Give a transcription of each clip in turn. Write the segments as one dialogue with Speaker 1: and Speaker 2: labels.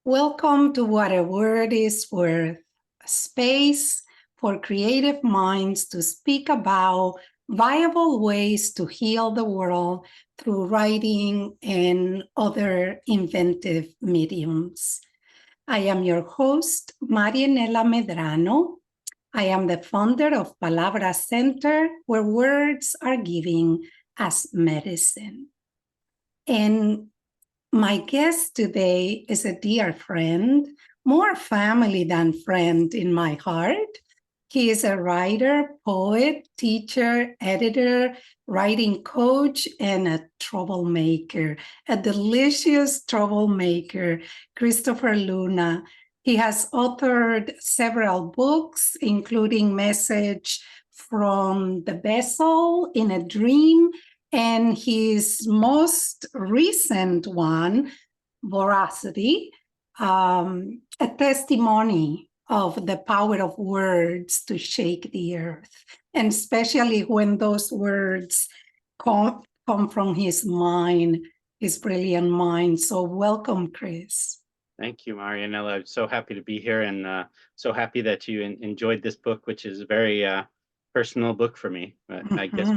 Speaker 1: Welcome to What a Word is Worth, a space for creative minds to speak about viable ways to heal the world through writing and other inventive mediums. I am your host, Marianela Medrano. I am the founder of Palabra Center, where words are given as medicine. And my guest today is a dear friend, more family than friend in my heart. He is a writer, poet, teacher, editor, writing coach, and a troublemaker, a delicious troublemaker, Christopher Luna. He has authored several books, including Message from the Vessel in a Dream, and his most recent one, Voracity, a testimony of the power of words to shake the earth, and especially when those words come from his mind, his brilliant mind. So welcome, Chris.
Speaker 2: Thank you, Marianella. I'm so happy to be here, and so happy that you enjoyed this book, which is a very personal book for me. But I guess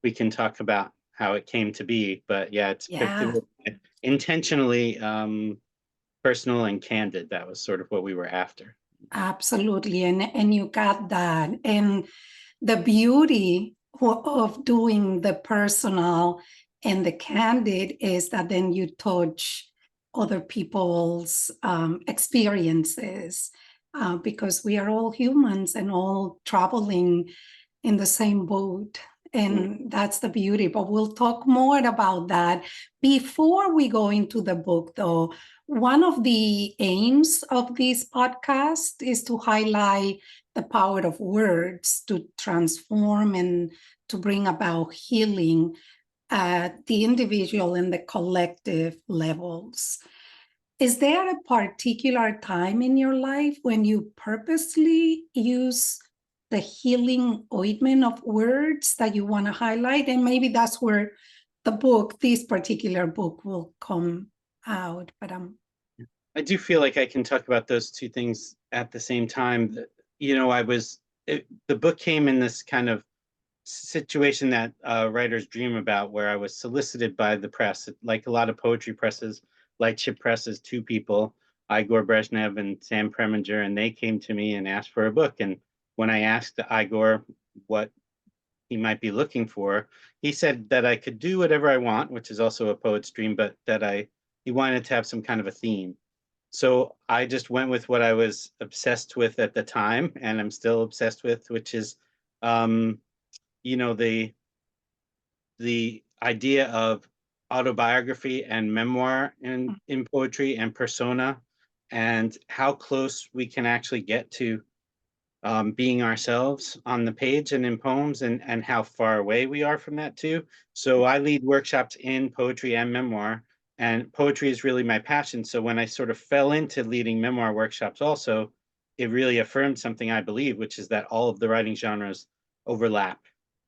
Speaker 2: we can talk about how it came to be. But yeah, it was intentionally personal and candid. That was sort of what we were after.
Speaker 1: Absolutely, and you got that. And the beauty of doing the personal and the candid is that then you touch other people's experiences, because we are all humans and all traveling in the same boat. And that's the beauty. But we'll talk more about that. Before we go into the book, though, one of the aims of this podcast is to highlight the power of words to transform and to bring about healing at the individual and the collective levels. Is there a particular time in your life when you purposely use the healing ointment of words that you want to highlight? And maybe that's where the book, this particular book, will come out. But
Speaker 2: I do feel like I can talk about those two things at the same time. The book came in this kind of situation that writers dream about, where I was solicited by the press, like a lot of poetry presses. Lightship Press is two people, Igor Brezhnev and Sam Preminger, and they came to me and asked for a book. And when I asked Igor what he might be looking for, he said that I could do whatever I want, which is also a poet's dream, but that he wanted to have some kind of a theme. So I just went with what I was obsessed with at the time, and I'm still obsessed with, which is, the idea of autobiography and memoir in poetry and persona, and how close we can actually get to being ourselves on the page and in poems, and how far away we are from that too. So I lead workshops in poetry and memoir, and poetry is really my passion. So when I sort of fell into leading memoir workshops also, it really affirmed something I believe, which is that all of the writing genres overlap.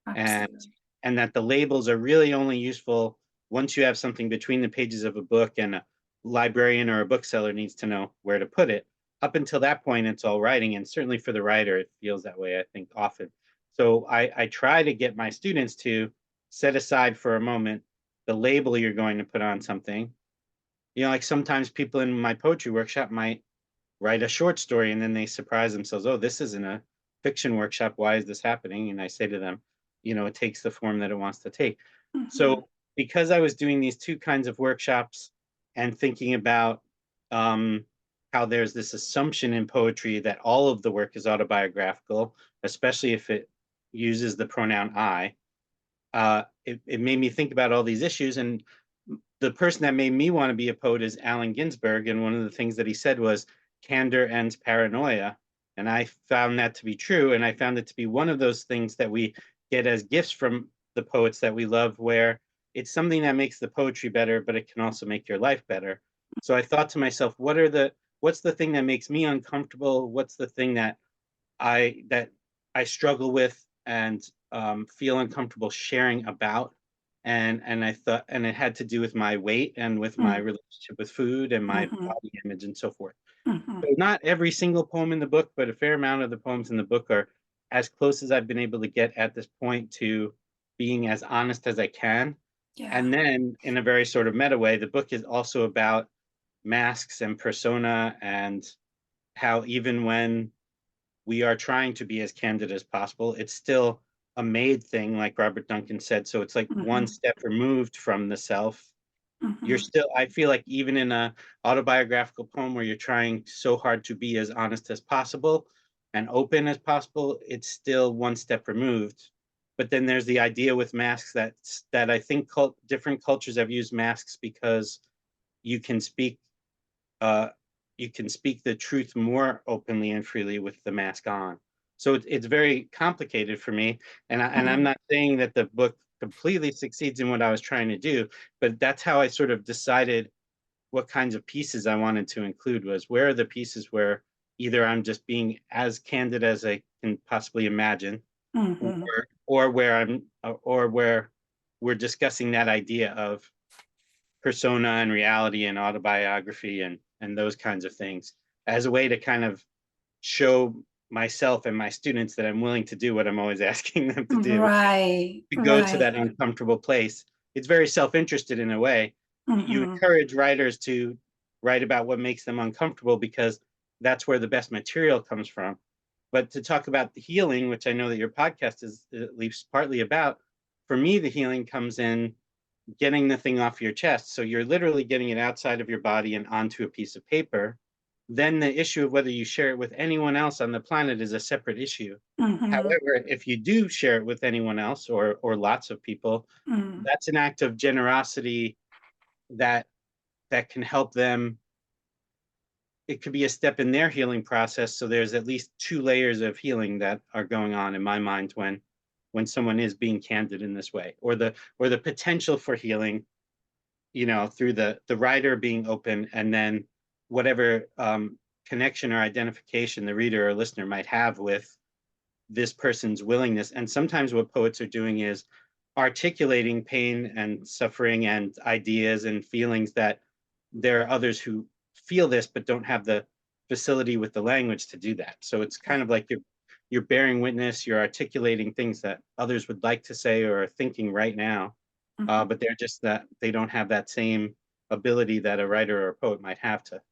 Speaker 2: Absolutely. And that the labels are really only useful once you have something between the pages of a book and a librarian or a bookseller needs to know where to put it. Up until that point, it's all writing, and certainly for the writer, it feels that way, I think, often. So I try to get my students to set aside for a moment the label you're going to put on something. Like sometimes people in my poetry workshop might write a short story and then they surprise themselves, oh, this isn't a fiction workshop, why is this happening? And I say to them, it takes the form that it wants to take. So because I was doing these two kinds of workshops and thinking about how there's this assumption in poetry that all of the work is autobiographical, especially if it uses the pronoun I, it made me think about all these issues. And the person that made me want to be a poet is Allen Ginsberg. And one of the things that he said was, candor ends paranoia. And I found that to be true. And I found it to be one of those things that we get as gifts from the poets that we love, where it's something that makes the poetry better, but it can also make your life better. So I thought to myself, what's the thing that makes me uncomfortable? What's the thing that I struggle with and feel uncomfortable sharing about? and I thought, and it had to do with my weight and with my relationship with food and my body image and so forth. So not every single poem in the book, but a fair amount of the poems in the book are as close as I've been able to get at this point to being as honest as I can.
Speaker 1: Yeah.
Speaker 2: And then in a very sort of meta way, the book is also about masks and persona, and how even when we are trying to be as candid as possible, it's still a made thing, like Robert Duncan said. So it's like one step removed from the self. You're still, I feel like even in a autobiographical poem where you're trying so hard to be as honest as possible and open as possible, it's still one step removed. But then there's the idea with masks that I think different cultures have used masks because you can speak uh, you can speak the truth more openly and freely with the mask on. So it's very complicated for me, and I'm not saying that the book completely succeeds in what I was trying to do, but that's how I sort of decided what kinds of pieces I wanted to include. Was where are the pieces where either I'm just being as candid as I can possibly imagine, or where or where we're discussing that idea of persona and reality and autobiography and those kinds of things as a way to kind of show myself and my students that I'm willing to do what I'm always asking them to do,
Speaker 1: Right,
Speaker 2: to go to that
Speaker 1: right.
Speaker 2: uncomfortable place. It's very self-interested in a way. You encourage writers to write about what makes them uncomfortable because that's where the best material comes from. But to talk about the healing, which I know that your podcast is at least partly about, for me, the healing comes in getting the thing off your chest. So you're literally getting it outside of your body and onto a piece of paper. Then the issue of whether you share it with anyone else on the planet is a separate issue. However, if you do share it with anyone else or lots of people, that's an act of generosity that that can help them. It could be a step in their healing process. So there's at least two layers of healing that are going on in my mind when someone is being candid in this way, or the potential for healing, through the writer being open, and then whatever connection or identification the reader or listener might have with this person's willingness. And sometimes what poets are doing is articulating pain and suffering and ideas and feelings that there are others who feel this but don't have the facility with the language to do that. So it's kind of like you're bearing witness, you're articulating things that others would like to say or are thinking right now, but they're just that they don't have that same ability that a writer or a poet might have to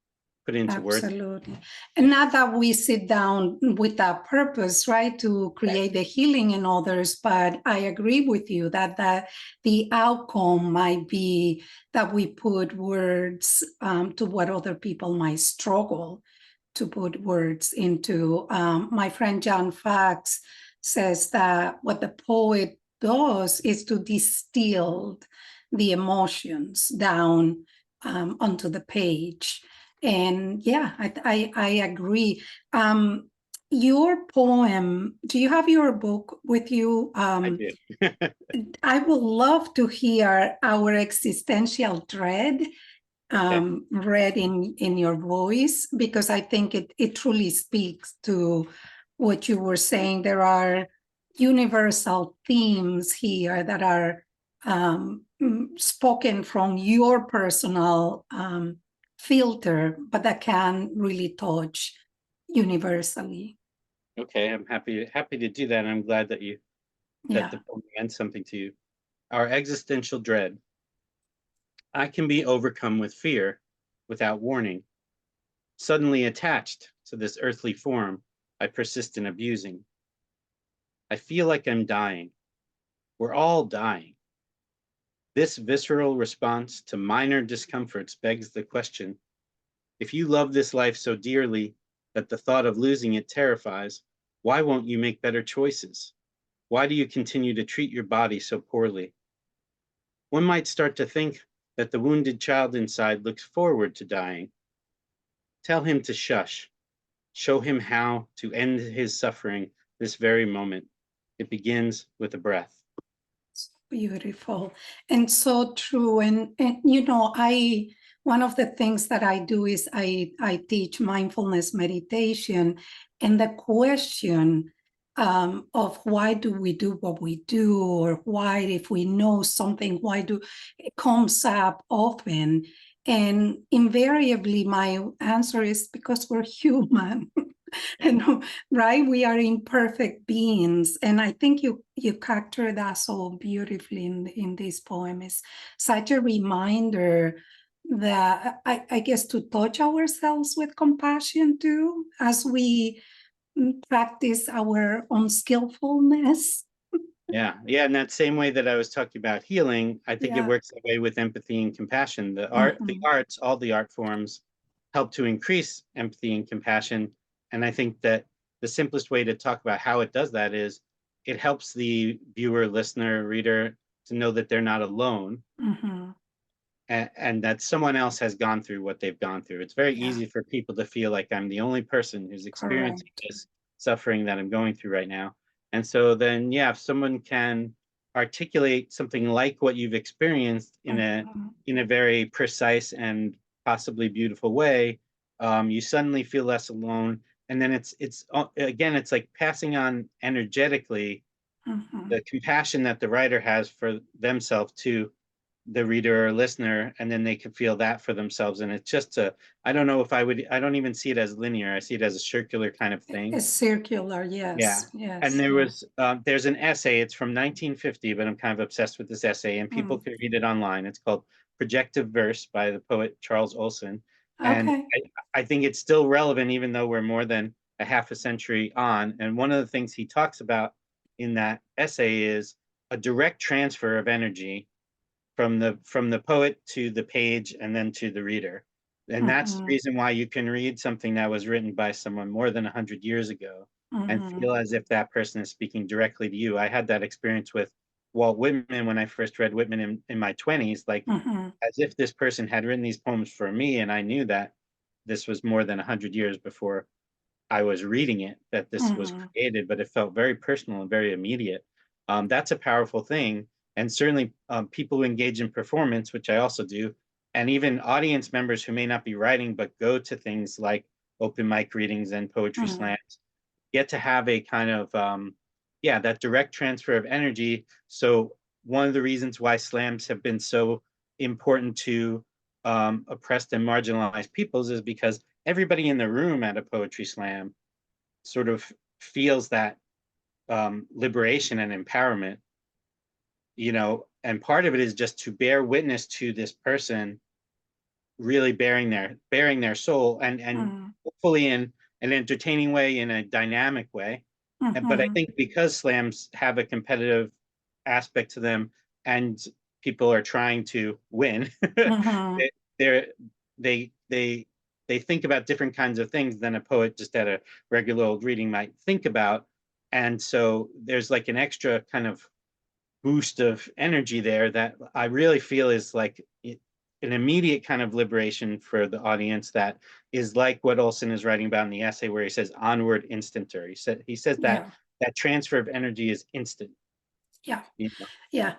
Speaker 2: put into words.
Speaker 1: Absolutely. And not that we sit down with that purpose, right, to create the healing in others, but I agree with you that the outcome might be that we put words to what other people might struggle to put words into. My friend John Fax says that what the poet does is to distill the emotions down onto the page. And yeah, I agree. Your poem, do you have your book with you?
Speaker 2: I do.
Speaker 1: I would love to hear Our Existential Dread read in your voice, because I think it truly speaks to what you were saying. There are universal themes here that are spoken from your personal filter, but that can really touch universally.
Speaker 2: Okay, I'm happy to do that. And I'm glad that
Speaker 1: Yeah.
Speaker 2: the poem meant something to you. Our existential dread. I can be overcome with fear without warning. Suddenly attached to this earthly form I persist in abusing. I feel like I'm dying. We're all dying. This visceral response to minor discomforts begs the question: if you love this life so dearly that the thought of losing it terrifies, why won't you make better choices? Why do you continue to treat your body so poorly? One might start to think that the wounded child inside looks forward to dying. Tell him to shush. Show him how to end his suffering this very moment. It begins with a breath.
Speaker 1: Beautiful and so true. And one of the things that I do is I teach mindfulness meditation, and the question of why do we do what we do, or why, if we know something, why do it comes up often. And invariably, my answer is because we're human. And right, we are imperfect beings. And I think you capture that so beautifully in this poem. Is such a reminder that I guess to touch ourselves with compassion too, as we practice our unskillfulness.
Speaker 2: Yeah, yeah, in that same way that I was talking about healing, I think it
Speaker 1: Yeah.
Speaker 2: works that way with empathy and compassion. The arts, all the art forms help to increase empathy and compassion. And I think that the simplest way to talk about how it does that is it helps the viewer, listener, reader to know that they're not alone,
Speaker 1: Mm-hmm.
Speaker 2: and that someone else has gone through what they've gone through. It's very
Speaker 1: Yeah.
Speaker 2: easy for people to feel like I'm the only person who's experiencing
Speaker 1: Correct.
Speaker 2: this suffering that I'm going through right now. And so then, yeah, if someone can articulate something like what you've experienced
Speaker 1: Mm-hmm.
Speaker 2: in a very precise and possibly beautiful way, you suddenly feel less alone. And then it's again, it's like passing on energetically
Speaker 1: Mm-hmm.
Speaker 2: the compassion that the writer has for themselves to the reader or listener, and then they can feel that for themselves. And it's just I don't know if I don't even see it as linear. I see it as a circular kind of thing.
Speaker 1: It's circular.
Speaker 2: Yeah.
Speaker 1: Yes.
Speaker 2: And
Speaker 1: Yes. Yeah.
Speaker 2: there's an essay, it's from 1950, but I'm kind of obsessed with this essay, and people
Speaker 1: Mm.
Speaker 2: can read it online. It's called Projective Verse by the poet Charles Olson. And
Speaker 1: Okay.
Speaker 2: I think it's still relevant, even though we're more than a half a century on. And one of the things he talks about in that essay is a direct transfer of energy from the poet to the page and then to the reader. And that's the
Speaker 1: Mm-hmm.
Speaker 2: reason why you can read something that was written by someone more than 100 years ago and
Speaker 1: Mm-hmm.
Speaker 2: feel as if that person is speaking directly to you. I had that experience with Walt Whitman when I first read Whitman in my 20s, like
Speaker 1: Mm-hmm.
Speaker 2: as if this person had written these poems for me, and I knew that this was more than 100 years before I was reading it, that this was
Speaker 1: Mm-hmm.
Speaker 2: created, but it felt very personal and very immediate. That's a powerful thing. And certainly people who engage in performance, which I also do, and even audience members who may not be writing, but go to things like open mic readings and poetry
Speaker 1: Mm-hmm.
Speaker 2: slams, get to have a kind of, yeah, that direct transfer of energy. So one of the reasons why slams have been so important to oppressed and marginalized peoples is because everybody in the room at a poetry slam sort of feels that liberation and empowerment, and part of it is just to bear witness to this person really bearing their soul, and
Speaker 1: Mm-hmm.
Speaker 2: hopefully in an entertaining way, in a dynamic way. But I
Speaker 1: Mm-hmm.
Speaker 2: think because slams have a competitive aspect to them, and people are trying to win,
Speaker 1: Mm-hmm.
Speaker 2: they're they they think about different kinds of things than a poet just at a regular old reading might think about. And so there's like an extra kind of boost of energy there that I really feel is like an immediate kind of liberation for the audience, that is like what Olson is writing about in the essay, where he says onward instanter. He says that
Speaker 1: Yeah.
Speaker 2: that transfer of energy is instant.
Speaker 1: Yeah.
Speaker 2: You know?
Speaker 1: Yeah,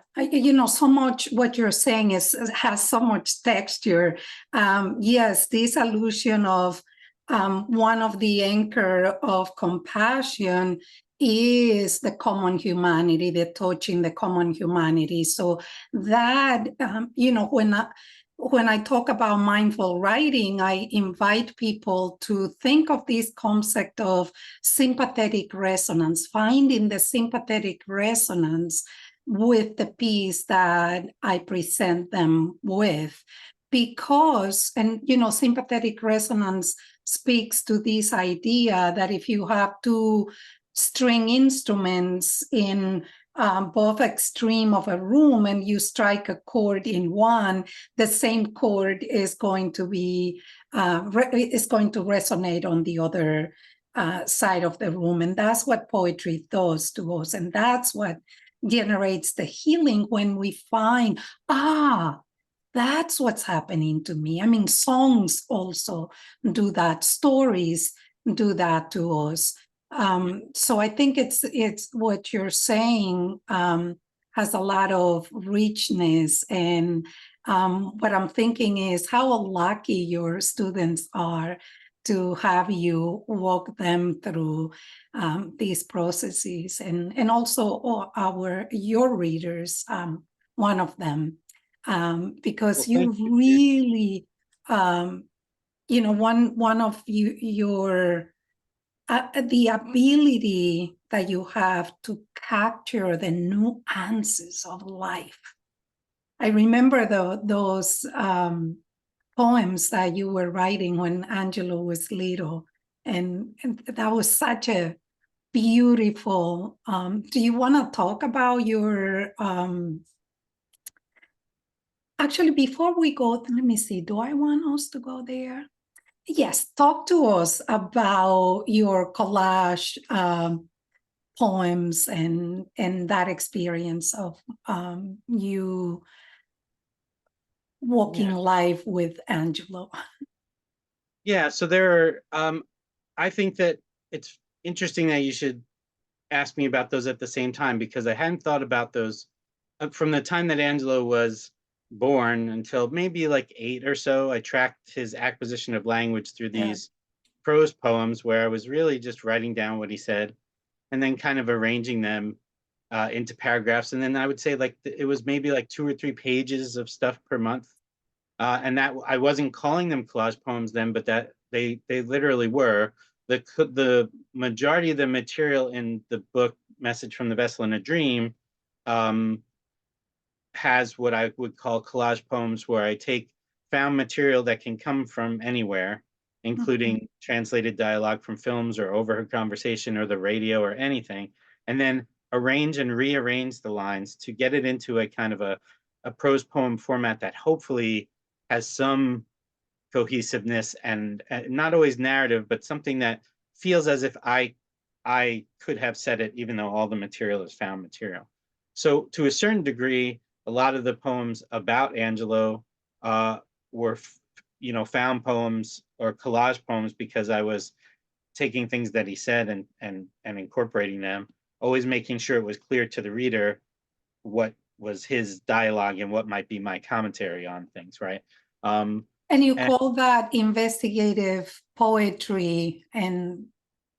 Speaker 1: so much what you're saying has so much texture. Yes, this illusion of one of the anchor of compassion is the common humanity, the touching the common humanity. So that, when I talk about mindful writing, I invite people to think of this concept of sympathetic resonance, finding the sympathetic resonance with the piece that I present them with. Because, and sympathetic resonance speaks to this idea that if you have two string instruments in both extreme of a room and you strike a chord in one, the same chord is going to be is going to resonate on the other side of the room. And that's what poetry does to us, and that's what generates the healing when we find, that's what's happening to me. I mean, songs also do that, stories do that to us. So I think it's what you're saying has a lot of richness. And what I'm thinking is how lucky your students are to have you walk them through these processes, and also your readers, one of them, because
Speaker 2: Well,
Speaker 1: you
Speaker 2: thank you.
Speaker 1: really, one of your the ability that you have to capture the nuances of life. I remember those poems that you were writing when Angelo was little, and that was such a beautiful. Do you want to talk about your? Actually, before we go, let me see. Do I want us to go there? Yes, talk to us about your collage poems and that experience of you walking life with Angelo.
Speaker 2: Yeah, so there are, I think that it's interesting that you should ask me about those at the same time, because I hadn't thought about those from the time that Angelo was born until maybe like 8 or so. I tracked his acquisition of language through
Speaker 1: Yeah.
Speaker 2: these prose poems where I was really just writing down what he said and then kind of arranging them into paragraphs. And then I would say like it was maybe like 2 or 3 pages of stuff per month. And that I wasn't calling them collage poems then, but that they literally were. The majority of the material in the book Message from the Vessel in a Dream um, has what I would call collage poems, where I take found material that can come from anywhere, including translated dialogue from films or overheard conversation or the radio or anything, and then arrange and rearrange the lines to get it into a kind of a prose poem format that hopefully has some cohesiveness and not always narrative, but something that feels as if I could have said it, even though all the material is found material. So to a certain degree, a lot of the poems about Angelo were, found poems or collage poems, because I was taking things that he said and incorporating them, always making sure it was clear to the reader what was his dialogue and what might be my commentary on things, right?
Speaker 1: And you
Speaker 2: And
Speaker 1: call that investigative poetry, and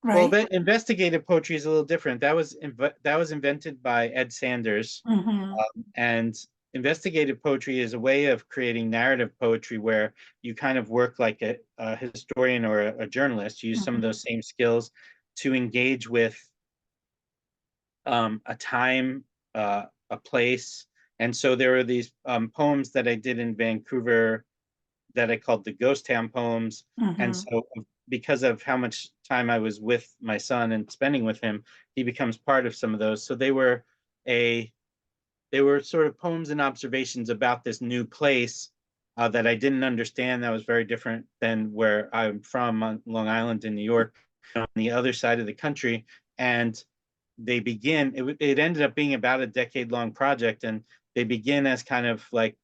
Speaker 2: well,
Speaker 1: right?
Speaker 2: but investigative poetry is a little different. That was invented by Ed Sanders,
Speaker 1: Mm-hmm.
Speaker 2: and investigative poetry is a way of creating narrative poetry where you kind of work like a historian or a journalist. You use some of
Speaker 1: Mm-hmm.
Speaker 2: those same skills to engage with a time, a place. And so there are these poems that I did in Vancouver that I called the Ghost Town poems. And
Speaker 1: Mm-hmm.
Speaker 2: so because of how much time I was with my son and spending with him, he becomes part of some of those. So they were sort of poems and observations about this new place that I didn't understand, that was very different than where I'm from on Long Island in New York, on the other side of the country. And it ended up being about a decade-long project, and they begin as kind of like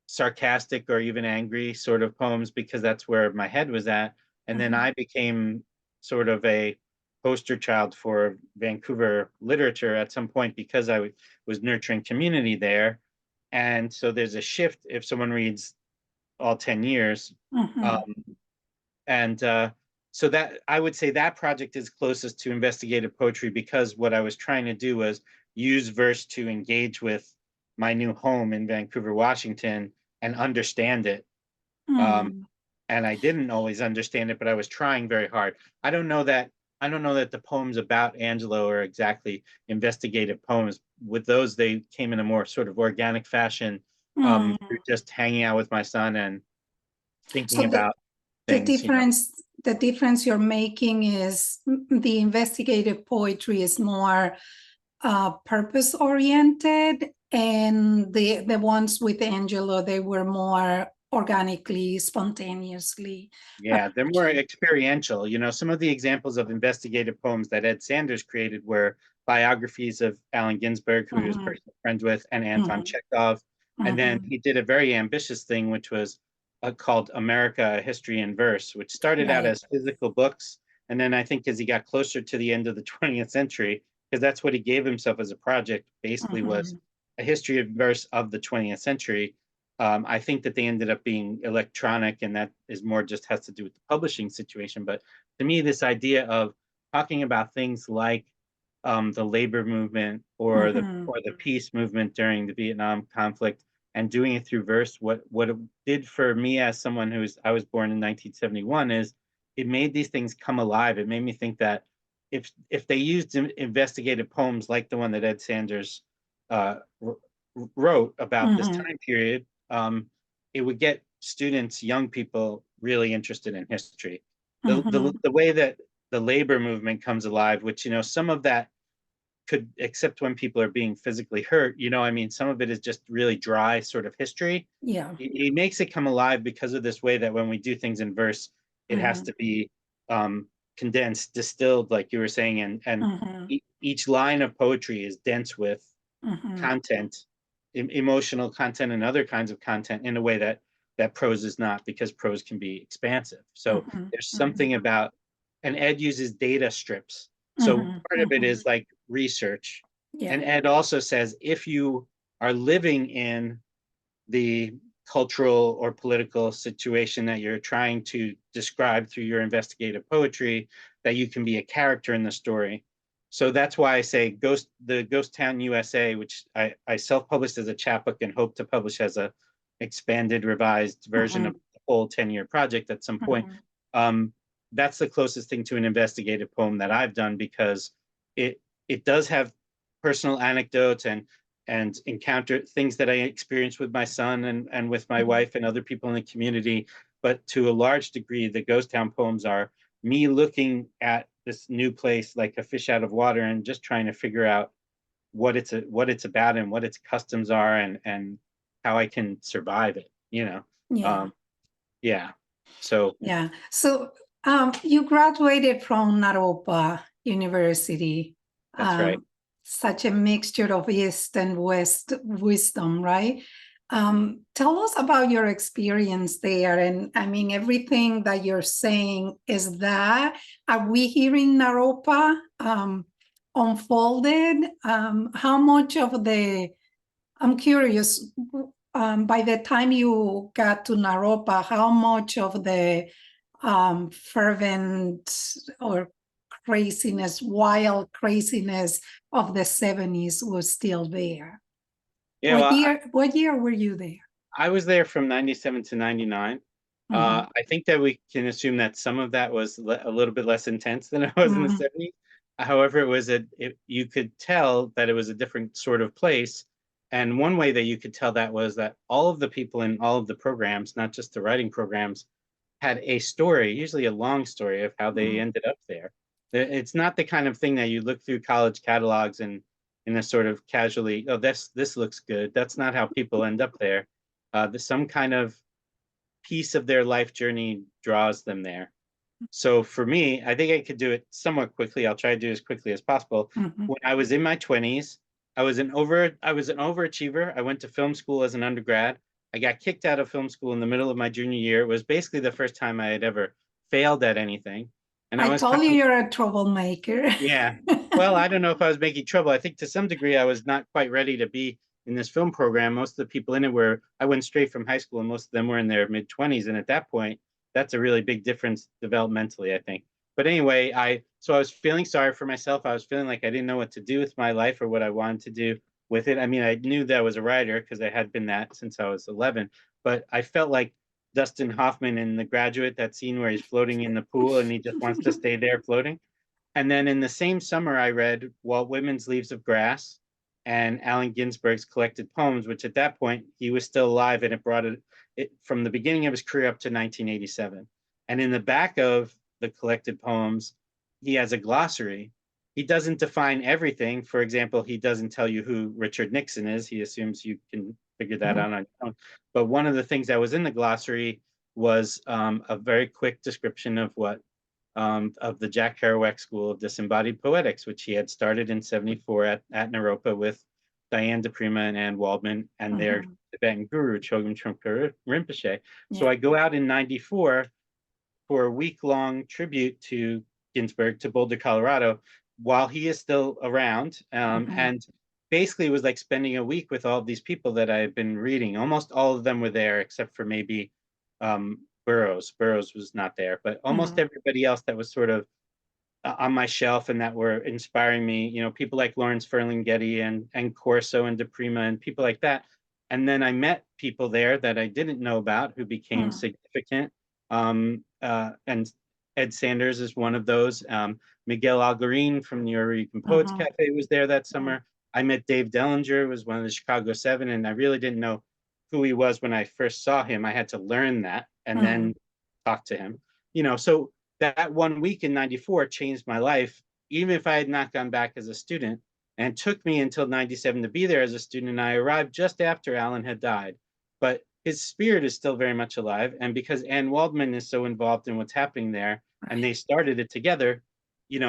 Speaker 2: sarcastic or even angry sort of poems, because that's where my head was at. And then
Speaker 1: Mm-hmm.
Speaker 2: I became sort of a poster child for Vancouver literature at some point, because I was nurturing community there. And so there's a shift if someone reads all 10 years. Um,
Speaker 1: Mm-hmm.
Speaker 2: and so that I would say that project is closest to investigative poetry, because what I was trying to do was use verse to engage with my new home in Vancouver, Washington, and understand it. Um,
Speaker 1: Mm.
Speaker 2: and I didn't always understand it, but I was trying very hard. I don't know that the poems about Angelo are exactly investigative poems. With those, they came in a more sort of organic fashion,
Speaker 1: Mm.
Speaker 2: through just hanging out with my son and thinking
Speaker 1: So
Speaker 2: about
Speaker 1: the
Speaker 2: things,
Speaker 1: difference you're making is the investigative poetry is more purpose oriented, and the ones with Angelo, they were more organically, spontaneously.
Speaker 2: Yeah, they're more experiential. Some of the examples of investigative poems that Ed Sanders created were biographies of Allen Ginsberg, who he was
Speaker 1: Mhm,
Speaker 2: personal friends with, and Anton
Speaker 1: mhm,
Speaker 2: Chekhov. And then
Speaker 1: mhm.
Speaker 2: he did a very ambitious thing, which was called America, A History in Verse, which started out
Speaker 1: Right.
Speaker 2: as physical books. And then I think as he got closer to the end of the 20th century, because that's what he gave himself as a project, basically was
Speaker 1: Mhm,
Speaker 2: a history of verse of the 20th century. I think that they ended up being electronic, and that is more just has to do with the publishing situation. But to me, this idea of talking about things like the labor movement or the peace movement during the Vietnam conflict, and doing it through verse, what it did for me as someone I was born in 1971 is it made these things come alive. It made me think that if they used investigative poems like the one that Ed Sanders uh, wrote about this time period, it would get students, young people, really interested in history. The way that the labor movement comes alive, which, some of that could, except when people are being physically hurt, I mean, some of it is just really dry sort of history.
Speaker 1: Yeah.
Speaker 2: It makes it come alive because of this way that when we do things in verse, it has to be condensed, distilled, like you were saying, and each line of poetry is dense with content, emotional content and other kinds of content in a way that prose is not, because prose can be expansive. So there's something about, and Ed uses data strips. So part of it is like research.
Speaker 1: Yeah.
Speaker 2: And Ed also says, if you are living in the cultural or political situation that you're trying to describe through your investigative poetry, that you can be a character in the story. So that's why I say the Ghost Town USA, which I self-published as a chapbook and hope to publish as a expanded, revised version of the whole 10-year project at some point. That's the closest thing to an investigative poem that I've done, because it does have personal anecdotes and encounter things that I experienced with my son and with my wife and other people in the community. But to a large degree, the Ghost Town poems are me looking at this new place like a fish out of water and just trying to figure out what it's about and what its customs are and how I can survive it,
Speaker 1: Yeah.
Speaker 2: Yeah. So
Speaker 1: Yeah. So you graduated from Naropa University.
Speaker 2: That's right.
Speaker 1: Such a mixture of East and West wisdom, right? Tell us about your experience there. And I mean, everything that you're saying, are we hearing Naropa unfolded? How much of I'm curious, by the time you got to Naropa, how much of the fervent or craziness, wild craziness of the 70s was still there?
Speaker 2: Yeah,
Speaker 1: What year were you there?
Speaker 2: I was there from 97 to 99. I think that we can assume that some of that was a little bit less intense than it was in the 70s. However, you could tell that it was a different sort of place. And one way that you could tell that was that all of the people in all of the programs, not just the writing programs, had a story, usually a long story, of how they ended up there. It's not the kind of thing that you look through college catalogs and in a sort of casually, oh, this looks good. That's not how people end up there. Some kind of piece of their life journey draws them there. So for me, I think I could do it somewhat quickly. I'll try to do it as quickly as possible. When I was in my 20s, I was an overachiever. I went to film school as an undergrad. I got kicked out of film school in the middle of my junior year. It was basically the first time I had ever failed at anything. And
Speaker 1: I told you you're a troublemaker.
Speaker 2: Yeah. Well, I don't know if I was making trouble. I think to some degree I was not quite ready to be in this film program. Most of the people in it I went straight from high school, and most of them were in their mid-20s. And at that point, that's a really big difference developmentally, I think. But anyway, so I was feeling sorry for myself. I was feeling like I didn't know what to do with my life or what I wanted to do with it. I mean, I knew that I was a writer because I had been that since I was 11, but I felt like Dustin Hoffman in The Graduate, that scene where he's floating in the pool and he just wants to stay there floating. And then in the same summer, I read Walt Whitman's Leaves of Grass and Allen Ginsberg's collected poems, which at that point he was still alive, and it brought it from the beginning of his career up to 1987. And in the back of the collected poems, he has a glossary. He doesn't define everything. For example, he doesn't tell you who Richard Nixon is. He assumes you can figure that out on your own. But one of the things that was in the glossary was a very quick description of of the Jack Kerouac School of Disembodied Poetics, which he had started in 74 at Naropa with Diane DePrima and Anne Waldman and their Tibetan guru, Chogyam Trungpa Rinpoche. So I go out in 94 for a week-long tribute to Ginsberg to Boulder, Colorado, while he is still around. And basically it was like spending a week with all these people that I had been reading. Almost all of them were there, except for maybe Burroughs. Burroughs was not there, but almost
Speaker 1: Mhm.
Speaker 2: everybody else that was sort of on my shelf and that were inspiring me, people like Lawrence Ferlinghetti and Corso and DePrima and people like that. And then I met people there that I didn't know about who became
Speaker 1: Mhm.
Speaker 2: significant. And Ed Sanders is one of those. Miguel Algarin from the Eureka Poets
Speaker 1: Mhm.
Speaker 2: Cafe was there that
Speaker 1: Mhm.
Speaker 2: summer. I met Dave Dellinger, was one of the Chicago Seven, and I really didn't know who he was when I first saw him. I had to learn that and
Speaker 1: Mhm.
Speaker 2: then talk to him. So that 1 week in 94 changed my life, even if I had not gone back as a student. And it took me until 97 to be there as a student. And I arrived just after Alan had died. But his spirit is still very much alive. And because Anne Waldman is so involved in what's happening there, and
Speaker 1: Right.
Speaker 2: they started it together,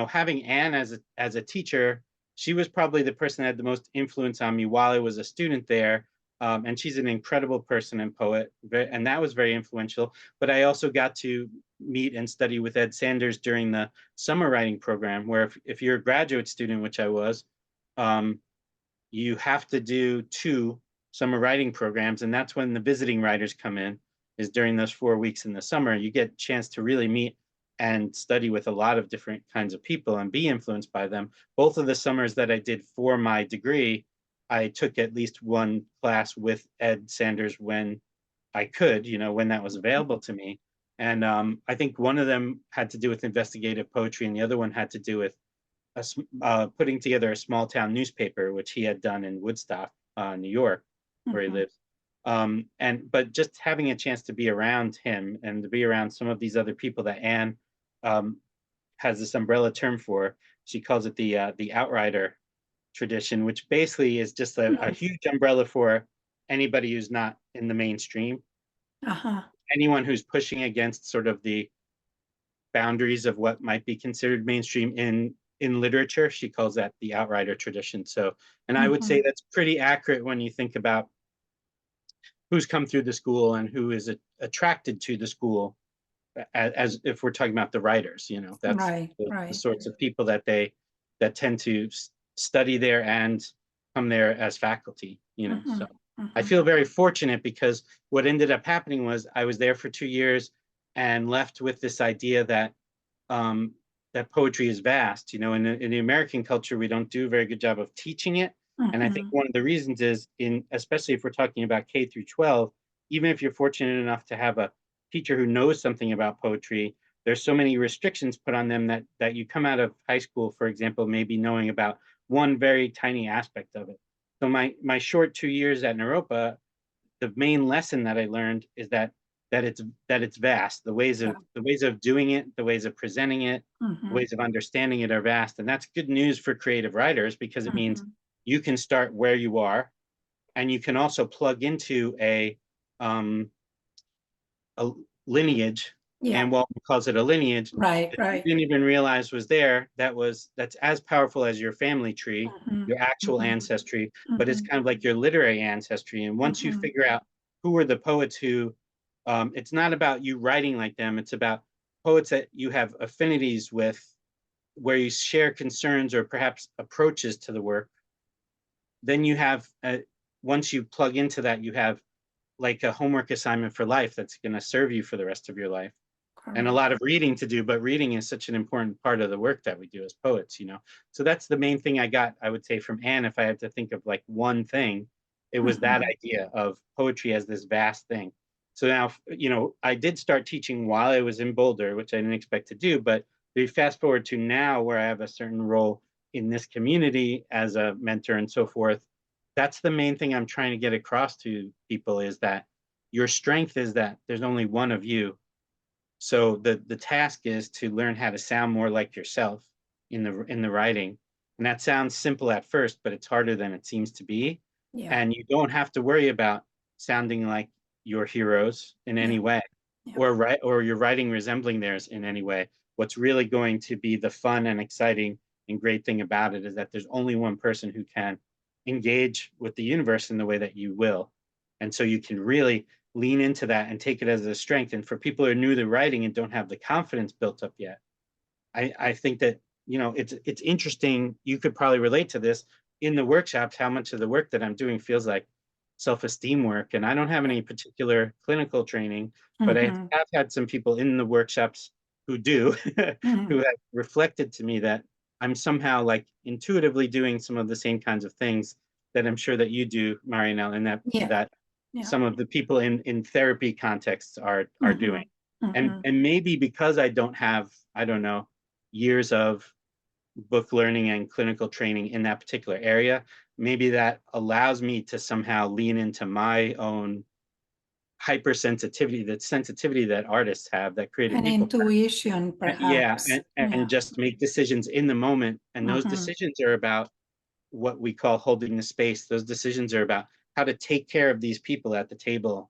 Speaker 2: having Anne as a teacher, she was probably the person that had the most influence on me while I was a student there. And she's an incredible person and poet, and that was very influential. But I also got to meet and study with Ed Sanders during the summer writing program, where if you're a graduate student, which I was, um, you have to do 2 summer writing programs, and that's when the visiting writers come in, is during those 4 weeks in the summer. You get a chance to really meet and study with a lot of different kinds of people and be influenced by them. Both of the summers that I did for my degree, I took at least one class with Ed Sanders when I could, when that was available to me. And I think one of them had to do with investigative poetry, and the other one had to do with putting together a small town newspaper, which he had done in Woodstock, New York, where he
Speaker 1: Mhm.
Speaker 2: lives. But just having a chance to be around him and to be around some of these other people that Anne um, has this umbrella term for. She calls it the outrider tradition, which basically is just a
Speaker 1: Mhm.
Speaker 2: huge umbrella for anybody who's not in the mainstream,
Speaker 1: Uh-huh.
Speaker 2: anyone who's pushing against sort of the boundaries of what might be considered mainstream in literature. She calls that the outrider tradition. So, and I would say
Speaker 1: Mhm.
Speaker 2: that's pretty accurate when you think about who's come through the school and who is attracted to the school. As if we're talking about the writers, that's
Speaker 1: Right.
Speaker 2: the
Speaker 1: Right.
Speaker 2: sorts of people that tend to study there and come there as faculty. So
Speaker 1: Mhm.
Speaker 2: I
Speaker 1: Mhm.
Speaker 2: feel very fortunate, because what ended up happening was I was there for 2 years and left with this idea um, that poetry is vast. In the American culture, we don't do a very good job of teaching it. And I think
Speaker 1: Mhm.
Speaker 2: one of the reasons is, especially if we're talking about K through 12, even if you're fortunate enough to have a teacher who knows something about poetry, there's so many restrictions put on them that you come out of high school, for example, maybe knowing about one very tiny aspect of it. So my short 2 years at Naropa, the main lesson that I learned is that it's vast.
Speaker 1: Yeah.
Speaker 2: The ways of doing it, the ways of presenting it, the
Speaker 1: Mhm.
Speaker 2: ways of understanding it are vast, and that's good news for creative writers, because it means
Speaker 1: Mhm.
Speaker 2: you can start where you are, and you can also plug into um, a lineage.
Speaker 1: Yeah.
Speaker 2: And Walton calls it a lineage
Speaker 1: Right.
Speaker 2: that you
Speaker 1: Right.
Speaker 2: didn't even realize was there. That's as powerful as your family tree,
Speaker 1: Mhm.
Speaker 2: your actual
Speaker 1: Mhm.
Speaker 2: ancestry, but it's
Speaker 1: Mhm.
Speaker 2: kind of like your literary ancestry. And once you
Speaker 1: Mhm.
Speaker 2: figure out who are the poets who, it's not about you writing like them, it's about poets that you have affinities with, where you share concerns or perhaps approaches to the work. Then once you plug into that, you have like a homework assignment for life that's going to serve you for the rest of your life, and a
Speaker 1: Correct.
Speaker 2: lot of reading to do. But reading is such an important part of the work that we do as poets. So that's the main thing I got, I would say, from Anne. If I had to think of like one thing, it was that
Speaker 1: Mhm.
Speaker 2: idea of poetry as this vast thing. So now, I did start teaching while I was in Boulder, which I didn't expect to do. But we fast forward to now, where I have a certain role in this community as a mentor and so forth. That's the main thing I'm trying to get across to people, is that your strength is that there's only one of you. So the task is to learn how to sound more like yourself in the writing. And that sounds simple at first, but it's harder than it seems to be.
Speaker 1: Yeah.
Speaker 2: And you don't have to worry about sounding like your heroes in
Speaker 1: Yeah.
Speaker 2: any way,
Speaker 1: Yeah.
Speaker 2: or your writing resembling theirs in any way. What's really going to be the fun and exciting and great thing about it is that there's only one person who can engage with the universe in the way that you will. And so you can really lean into that and take it as a strength. And for people who are new to writing and don't have the confidence built up yet, I think that it's interesting. You could probably relate to this. in the workshops, how much of the work that I'm doing feels like self-esteem work. And I don't have any particular clinical training, but I
Speaker 1: Mhm,
Speaker 2: have had some people in the workshops who do, who
Speaker 1: mhm.
Speaker 2: have reflected to me that I'm somehow like intuitively doing some of the same kinds of things that I'm sure that you do, Marianelle, and
Speaker 1: Yeah,
Speaker 2: that
Speaker 1: yeah.
Speaker 2: some of the people in therapy contexts are doing.
Speaker 1: Mhm, mhm,
Speaker 2: And maybe because I don't have, I don't know, years of book learning and clinical training in that particular area, maybe that allows me to somehow lean into my own hypersensitivity, that sensitivity that artists have, that creative
Speaker 1: an
Speaker 2: people
Speaker 1: intuition,
Speaker 2: have. Yeah,
Speaker 1: perhaps.
Speaker 2: and
Speaker 1: Yeah.
Speaker 2: just make decisions in the moment. And those
Speaker 1: Mhm,
Speaker 2: decisions are about what we call holding the space. Those decisions are about how to take care of these people at the table,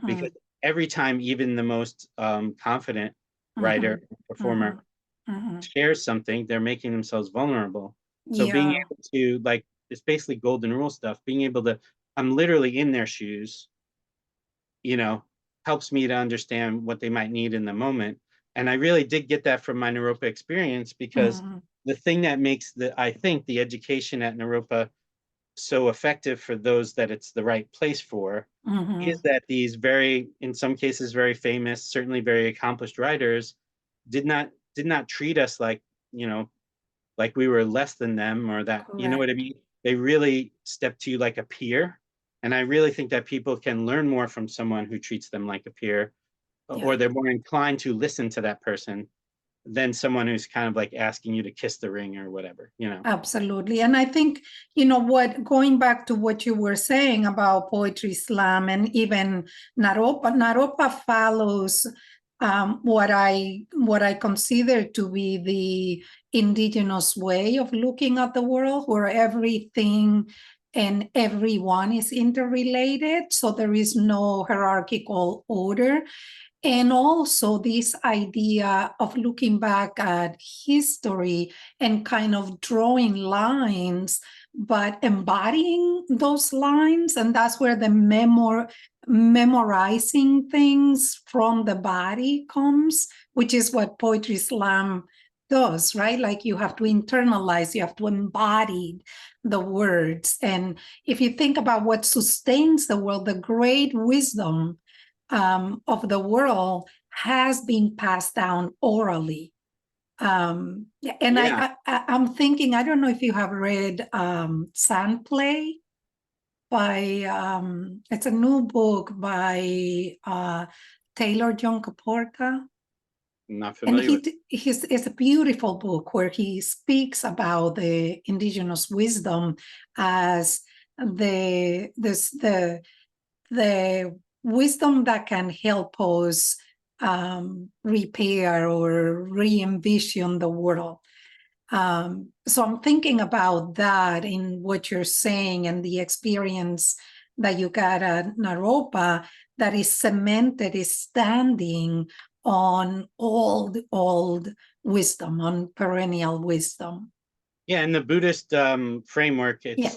Speaker 2: because
Speaker 1: mhm,
Speaker 2: every time even the most confident writer,
Speaker 1: mhm,
Speaker 2: performer
Speaker 1: mhm, mhm.
Speaker 2: shares something, they're making themselves vulnerable. So being
Speaker 1: Yeah,
Speaker 2: able to, like, it's basically golden rule stuff, being able to, I'm literally in their shoes, you know, helps me to understand what they might need in the moment. And I really did get that from my Naropa experience, because
Speaker 1: mhm,
Speaker 2: the thing that makes I think the education at Naropa so effective for those that it's the right place for is
Speaker 1: mhm.
Speaker 2: that these very, in some cases, very famous, certainly very accomplished writers did not treat us like, you know, like we were less than them, or that, you know what I
Speaker 1: Correct.
Speaker 2: mean? They really step to you like a peer. And I really think that people can learn more from someone who treats them like a peer, or
Speaker 1: Yeah.
Speaker 2: they're more inclined to listen to that person than someone who's kind of like asking you to kiss the ring or whatever, you know?
Speaker 1: Absolutely. And I think, what, going back to what you were saying about poetry slam and even Naropa follows what I consider to be the indigenous way of looking at the world, where everything and everyone is interrelated. So there is no hierarchical order. And also, this idea of looking back at history and kind of drawing lines, but embodying those lines. And that's where the memorizing things from the body comes, which is what poetry slam does, right? Like, you have to internalize, you have to embody the words. And if you think about what sustains the world, the great wisdom of the world has been passed down orally. And
Speaker 2: Yeah,
Speaker 1: I'm thinking, I don't know if you have read Sand Play by, it's a new book by Taylor John Kaporka.
Speaker 2: I'm not
Speaker 1: And
Speaker 2: familiar with.
Speaker 1: it's a beautiful book where he speaks about the indigenous wisdom as the wisdom that can help us repair or re-envision the world. So I'm thinking about that in what you're saying, and the experience that you got at Naropa that is cemented, is standing on old wisdom, on perennial wisdom.
Speaker 2: Yeah, in the Buddhist framework,
Speaker 1: Yeah,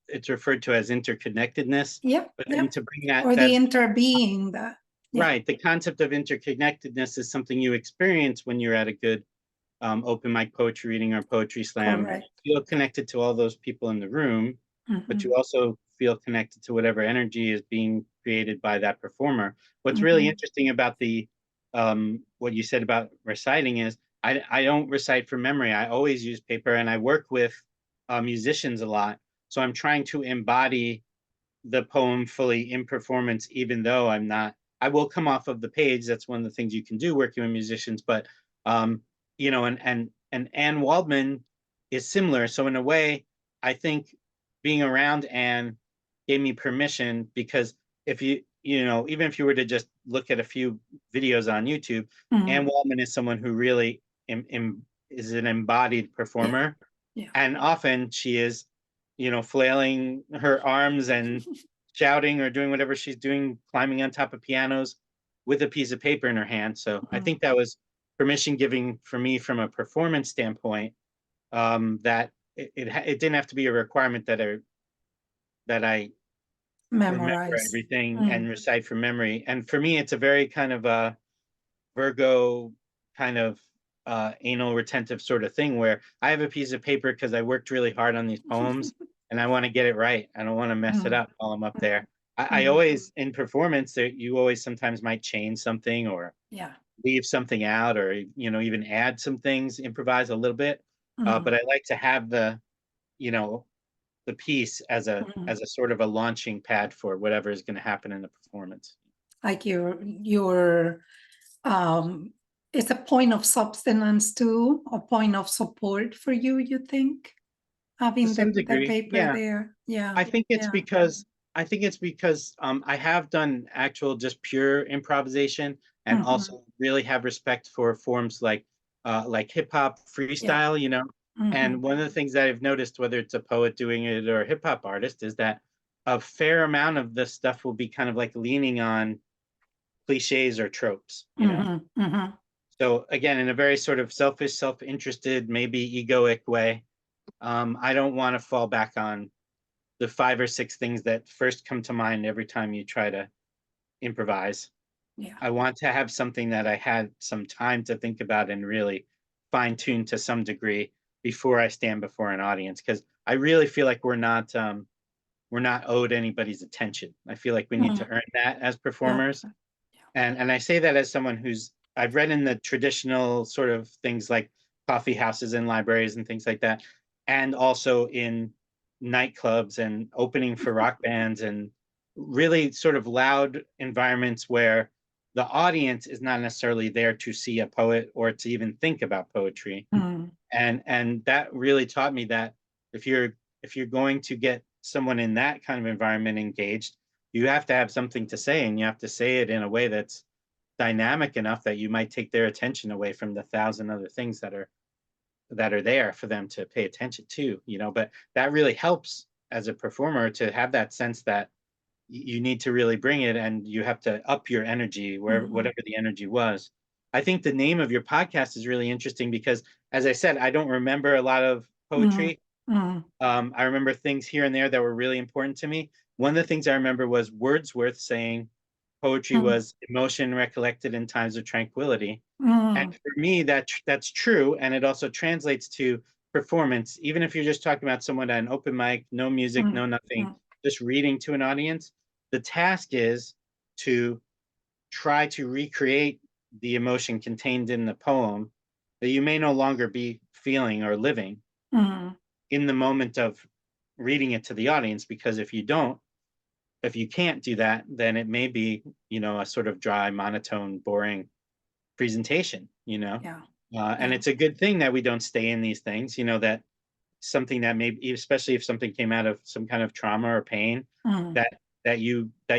Speaker 2: it's referred to as interconnectedness.
Speaker 1: yep,
Speaker 2: But then
Speaker 1: yep.
Speaker 2: to bring
Speaker 1: Or the
Speaker 2: that
Speaker 1: interbeing, that, yeah,
Speaker 2: right, the concept of interconnectedness is something you experience when you're at a good open mic poetry reading or poetry slam. You
Speaker 1: correct.
Speaker 2: feel connected to all those people in the room, but you
Speaker 1: Mhm,
Speaker 2: also feel connected to whatever energy is being created by that performer. What's really
Speaker 1: mhm,
Speaker 2: interesting about the what you said about reciting is I don't recite from memory. I always use paper, and I work with musicians a lot. So I'm trying to embody the poem fully in performance, even though I'm not. I will come off of the page. That's one of the things you can do working with musicians. But um, you know, and Anne Waldman is similar. So in a way, I think being around Anne gave me permission, because if you know, even if you were to just look at a few videos on YouTube, Anne
Speaker 1: mhm.
Speaker 2: Waldman is someone who really is an embodied
Speaker 1: Yeah,
Speaker 2: performer,
Speaker 1: yeah.
Speaker 2: and often she is, you know, flailing her arms and shouting or doing whatever she's doing, climbing on top of pianos with a piece of paper in her hand. So I
Speaker 1: Mhm.
Speaker 2: think that was permission giving for me from a performance standpoint. That it didn't have to be a requirement that I remember
Speaker 1: Memorize.
Speaker 2: everything
Speaker 1: Mm.
Speaker 2: and recite from memory. And for me, it's a very kind of a Virgo kind of anal retentive sort of thing where I have a piece of paper because I worked really hard on these poems and I want to get it right. I don't want to mess it
Speaker 1: Mm,
Speaker 2: up while I'm up there. I
Speaker 1: mm,
Speaker 2: always, in performance, that you always sometimes might change something or
Speaker 1: yeah.
Speaker 2: leave something out, or even add some things, improvise a little bit.
Speaker 1: Mm,
Speaker 2: But I like to have you know the piece
Speaker 1: mm.
Speaker 2: as a sort of a launching pad for whatever is going to happen in the performance.
Speaker 1: Like your um it's a point of substance too, a point of support for you, you think,
Speaker 2: To
Speaker 1: having
Speaker 2: some
Speaker 1: the
Speaker 2: degree,
Speaker 1: paper
Speaker 2: yeah.
Speaker 1: there? Yeah,
Speaker 2: I think it's
Speaker 1: yeah.
Speaker 2: because I have done actual just pure improvisation and
Speaker 1: Hmm.
Speaker 2: also really have respect for forms like hip hop
Speaker 1: Yeah.
Speaker 2: freestyle, you know.
Speaker 1: Hmm.
Speaker 2: And one of the things that I've noticed, whether it's a poet doing it or a hip hop artist, is that a fair amount of this stuff will be kind of like leaning on cliches or tropes, you know.
Speaker 1: Hmm. Hmm.
Speaker 2: So again, in a very sort of selfish, self-interested, maybe egoic way, I don't want to fall back on the 5 or 6 things that first come to mind every time you try to improvise.
Speaker 1: Yeah.
Speaker 2: I want to have something that I had some time to think about and really fine tune to some degree before I stand before an audience, because I really feel like we're not owed anybody's attention. I feel like we need
Speaker 1: Mm.
Speaker 2: to earn that as
Speaker 1: Yeah.
Speaker 2: performers. And I say that as someone who's I've read in the traditional sort of things like coffee houses and libraries and things like that, and also in nightclubs and opening for rock bands and really sort of loud environments where the audience is not necessarily there to see a poet or to even think about poetry.
Speaker 1: Mm.
Speaker 2: And that really taught me that if you're going to get someone in that kind of environment engaged, you have to have something to say, and you have to say it in a way that's dynamic enough that you might take their attention away from the thousand other things that are there for them to pay attention to, but that really helps as a performer to have that sense that you need to really bring it, and you have to up your energy where
Speaker 1: Mhm.
Speaker 2: whatever the energy was. I think the name of your podcast is really interesting because, as I said, I don't remember a lot of
Speaker 1: Mm.
Speaker 2: poetry.
Speaker 1: Mm.
Speaker 2: I remember things here and there that were really important to me. One of the things I remember was Wordsworth saying poetry
Speaker 1: Mm.
Speaker 2: was emotion recollected in times of tranquility. And
Speaker 1: Mm.
Speaker 2: for me, that's true, and it also translates to performance. Even if you're just talking about someone at an open mic, no music,
Speaker 1: Mm.
Speaker 2: no nothing,
Speaker 1: Mm.
Speaker 2: just reading to an audience, the task is to try to recreate the emotion contained in the poem that you may no longer be feeling or living
Speaker 1: Mm.
Speaker 2: in the moment of reading it to the audience. Because if you can't do that, then it may be, a sort of dry, monotone, boring presentation,
Speaker 1: Yeah.
Speaker 2: and
Speaker 1: Yeah.
Speaker 2: it's a good thing that we don't stay in these things, that something that maybe, especially if something came out of some kind of trauma or pain,
Speaker 1: Mm.
Speaker 2: that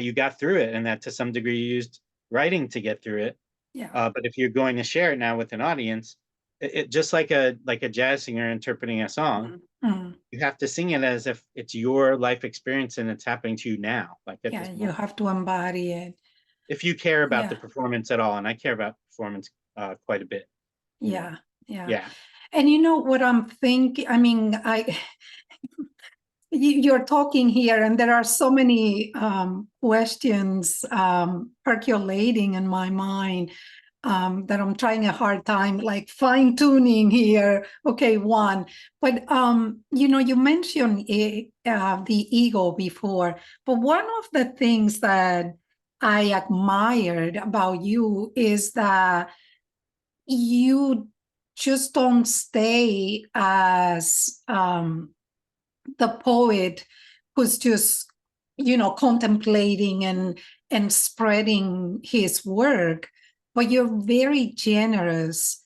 Speaker 2: you got through it, and that to some degree you used writing to get through it.
Speaker 1: Yeah.
Speaker 2: But if you're going to share it now with an audience, it just like a jazz singer interpreting a song,
Speaker 1: Mm. Mm.
Speaker 2: you have to sing it as if it's your life experience and it's happening to you now, like at
Speaker 1: Yeah.
Speaker 2: this
Speaker 1: You
Speaker 2: moment.
Speaker 1: have to embody it.
Speaker 2: If you care about the
Speaker 1: Yeah.
Speaker 2: performance at all, and I care about performance quite a bit, you know.
Speaker 1: Yeah. Yeah.
Speaker 2: Yeah.
Speaker 1: And you know what I'm thinking? I mean, you're talking here, and there are so many questions percolating in my mind that I'm trying a hard time, like fine tuning here. Okay, one, but you mentioned the ego before, but one of the things that I admired about you is that you just don't stay as the poet who's just contemplating and spreading his work, but you're very generous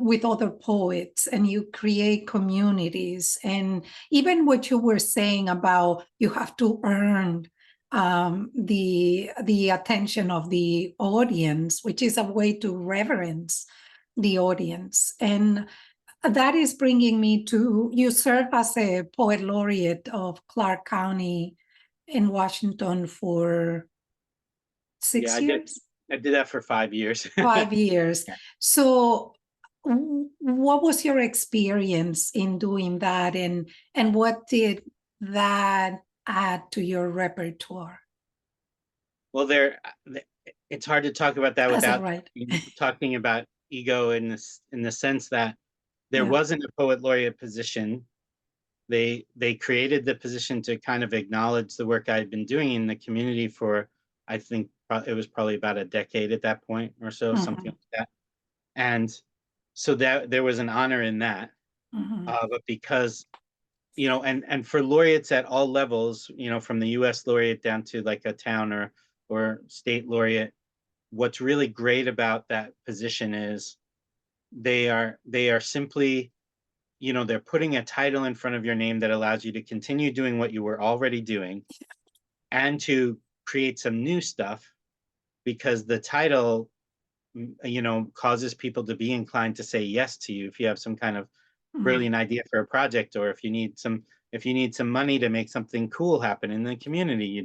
Speaker 1: with other poets, and you create communities. And even what you were saying about you have to earn the attention of the audience, which is a way to reverence the audience. And that is bringing me to, you serve as a poet laureate of Clark County in Washington for
Speaker 2: Yeah,
Speaker 1: six years,
Speaker 2: I did that for 5 years.
Speaker 1: 5 years.
Speaker 2: Yeah.
Speaker 1: So what was your experience in doing that, and what did that add to your repertoire?
Speaker 2: Well, it's hard to talk about that
Speaker 1: As a
Speaker 2: without
Speaker 1: right.
Speaker 2: talking about ego in the sense that there
Speaker 1: Yeah.
Speaker 2: wasn't a poet laureate position. They created the position to kind of acknowledge the work I'd been doing in the community for, I think it was probably about a decade at that point or so, something
Speaker 1: Mhm.
Speaker 2: like that. And so that there was an honor in that.
Speaker 1: Mhm.
Speaker 2: But because, and for laureates at all levels, from the US laureate down to like a town or state laureate, what's really great about that position is they are simply, they're putting a title in front of your name that allows you to continue doing what you were already doing and to create some new stuff, because the title, causes people to be inclined to say yes to you if you have some kind of
Speaker 1: Mhm.
Speaker 2: brilliant idea for a project, or if you need some money to make something cool happen in the community.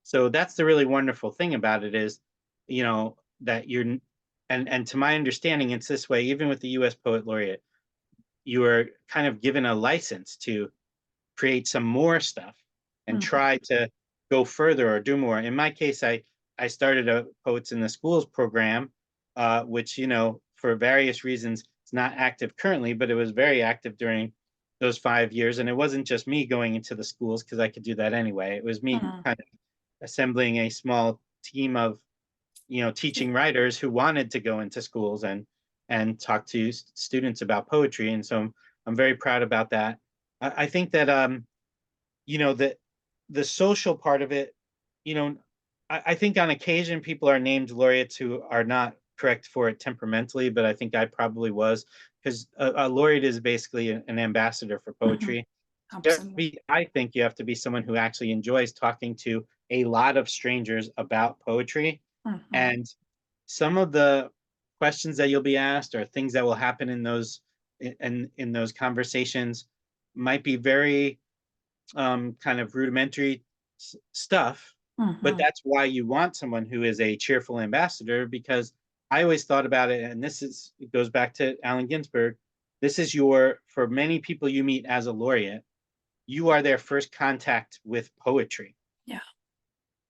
Speaker 2: So that's the really wonderful thing about it is, that and to my understanding, it's this way even with the US Poet Laureate. You are kind of given a license to create some more stuff and
Speaker 1: Mhm.
Speaker 2: try to go further or do more. In my case, I started a Poets in the Schools program, which, for various reasons, it's not active currently, but it was very active during those 5 years. And it wasn't just me going into the schools because I could do that anyway. It was me
Speaker 1: Mhm.
Speaker 2: kind of assembling a small team of, teaching writers who wanted to go into schools and talk to students about poetry. And so I'm very proud about that. I think that that the social part of it, you know, I think on occasion people are named laureates who are not correct for it temperamentally, but I think I probably was, because a laureate is basically an ambassador for
Speaker 1: Mhm.
Speaker 2: poetry.
Speaker 1: Absolutely.
Speaker 2: I think you have to be someone who actually enjoys talking to a lot of strangers about poetry.
Speaker 1: Mhm.
Speaker 2: And some of the questions that you'll be asked or things that will happen in those conversations might be very kind of rudimentary stuff, but
Speaker 1: Mhm.
Speaker 2: that's why you want someone who is a cheerful ambassador. Because I always thought about it, and it goes back to Allen Ginsberg. This is for many people you meet as a laureate, you are their first contact with poetry.
Speaker 1: Yeah.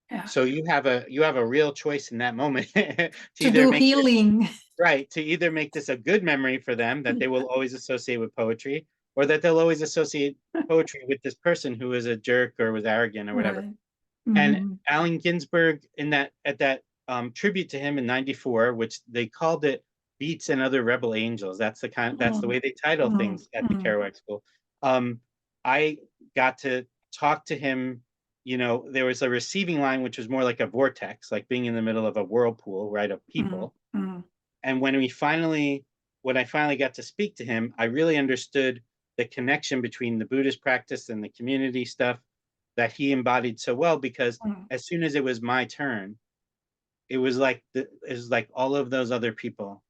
Speaker 1: Yeah.
Speaker 2: So you have a real choice in that moment to
Speaker 1: To
Speaker 2: either
Speaker 1: do
Speaker 2: make this
Speaker 1: healing.
Speaker 2: right, to either make this a good memory for them that they will always associate with poetry, or that they'll always associate poetry with this person who is a jerk or was arrogant or whatever.
Speaker 1: Right.
Speaker 2: And
Speaker 1: Mhm.
Speaker 2: Allen Ginsberg, at that tribute to him in '94, which they called it "Beats and Other Rebel Angels." That's the
Speaker 1: Mhm.
Speaker 2: way they title
Speaker 1: Mhm.
Speaker 2: things at the
Speaker 1: Mhm.
Speaker 2: Kerouac School. Um, I got to talk to him. There was a receiving line which was more like a vortex, like being in the middle of a whirlpool, right, of
Speaker 1: Mhm.
Speaker 2: people.
Speaker 1: Mhm.
Speaker 2: And when I finally got to speak to him, I really understood the connection between the Buddhist practice and the community stuff that he embodied so well. Because
Speaker 1: Mhm.
Speaker 2: as soon as it was my turn, it was like all of those other people